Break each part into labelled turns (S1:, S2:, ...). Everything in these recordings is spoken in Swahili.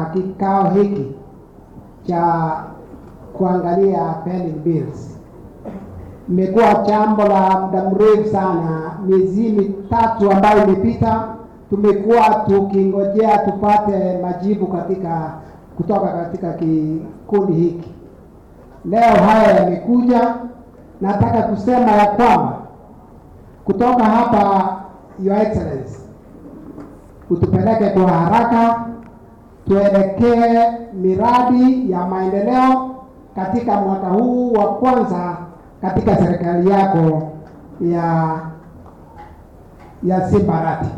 S1: Kikao hiki cha kuangalia pending bills imekuwa jambo la muda mrefu sana. Miezi mitatu ambayo imepita tumekuwa tukingojea tupate majibu kutoka katika kikundi hiki. Leo haya yamekuja. Nataka kusema ya kwamba kutoka hapa, Your Excellency, utupeleke kwa haraka tuelekee miradi ya maendeleo katika mwaka huu wa kwanza katika serikali yako ya Simbarati.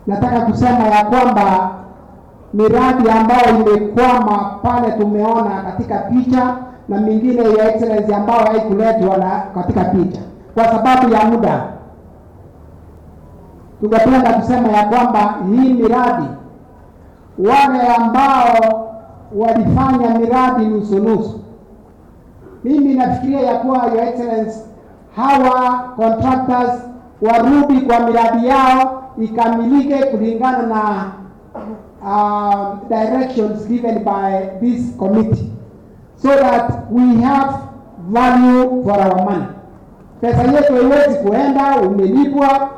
S1: Nataka kusema ya kwamba miradi ambayo imekwama pale tumeona katika picha, na mingine ya Excellency ambayo haikuletwa katika picha kwa sababu ya muda, tungependa kusema ya kwamba hii miradi, wale ambao walifanya miradi nusu, mimi nafikiria ya kuwa Your Excellency, hawa contractors warudi kwa miradi yao ikamilike kulingana na directions given by this committee, so that we have value for our money. Pesa yetu haiwezi kuenda umelipwa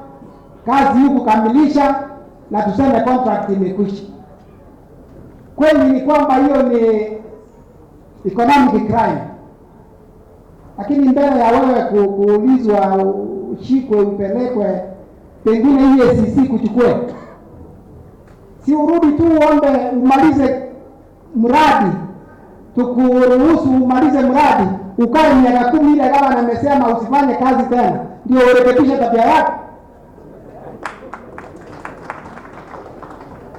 S1: kazi huku kamilisha na tuseme contract imekwisha. Kweli ni kwamba hiyo ni economic crime, lakini mbele ya wewe kuulizwa ushikwe upelekwe pengine EACC kuchukue, si urudi tu uombe umalize mradi, tukuruhusu umalize mradi ukae miaka 10 ile kama amesema usifanye kazi tena ndio urekebishe tabia yako.